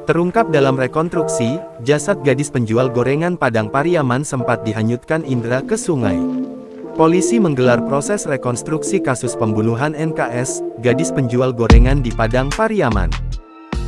Terungkap dalam rekonstruksi, jasad gadis penjual gorengan Padang Pariaman sempat dihanyutkan Indra ke sungai. Polisi menggelar proses rekonstruksi kasus pembunuhan NKS, gadis penjual gorengan di Padang Pariaman.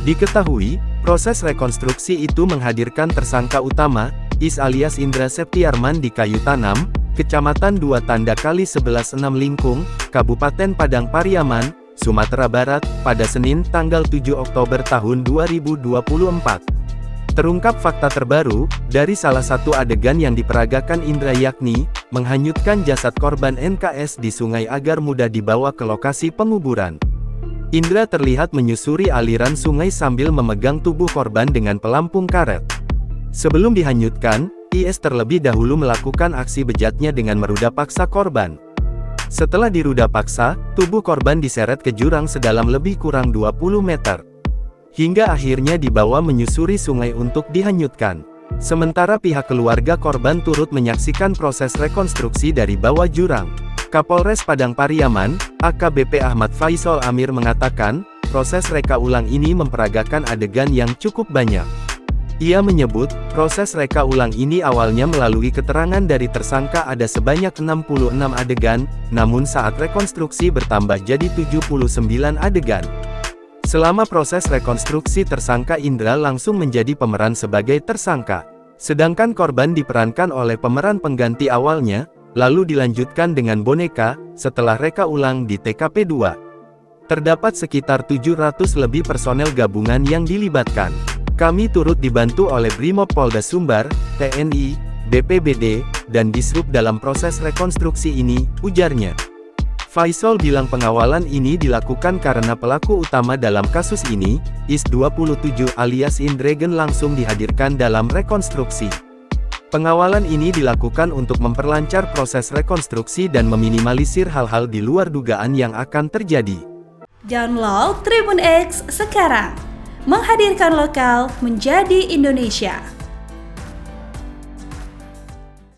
Diketahui, proses rekonstruksi itu menghadirkan tersangka utama, Is alias Indra Septiarman di Kayu Tanam, Kecamatan 2 Tanda Kali 11 6 Lingkung, Kabupaten Padang Pariaman, Sumatera Barat, pada Senin, tanggal 7 Oktober tahun 2024. Terungkap fakta terbaru, dari salah satu adegan yang diperagakan Indra yakni, menghanyutkan jasad korban NKS di sungai agar mudah dibawa ke lokasi penguburan. Indra terlihat menyusuri aliran sungai sambil memegang tubuh korban dengan pelampung karet. Sebelum dihanyutkan, IS terlebih dahulu melakukan aksi bejatnya dengan meruda paksa korban. Setelah diruda paksa, tubuh korban diseret ke jurang sedalam lebih kurang 20 meter. Hingga akhirnya dibawa menyusuri sungai untuk dihanyutkan. Sementara pihak keluarga korban turut menyaksikan proses rekonstruksi dari bawah jurang. Kapolres Padang Pariaman, AKBP Ahmad Faisal Amir mengatakan, proses reka ulang ini memperagakan adegan yang cukup banyak. Ia menyebut, proses reka ulang ini awalnya melalui keterangan dari tersangka ada sebanyak 66 adegan, namun saat rekonstruksi bertambah jadi 79 adegan. Selama proses rekonstruksi tersangka Indra langsung menjadi pemeran sebagai tersangka. Sedangkan korban diperankan oleh pemeran pengganti awalnya, lalu dilanjutkan dengan boneka, setelah reka ulang di TKP 2. Terdapat sekitar 700 lebih personel gabungan yang dilibatkan. Kami turut dibantu oleh Brimob Polda Sumbar, TNI, BPBD, dan Disrub dalam proses rekonstruksi ini, ujarnya. Faisal bilang pengawalan ini dilakukan karena pelaku utama dalam kasus ini, Is 27 alias Indragen langsung dihadirkan dalam rekonstruksi. Pengawalan ini dilakukan untuk memperlancar proses rekonstruksi dan meminimalisir hal-hal di luar dugaan yang akan terjadi. Download Tribun X sekarang. Menghadirkan lokal menjadi Indonesia.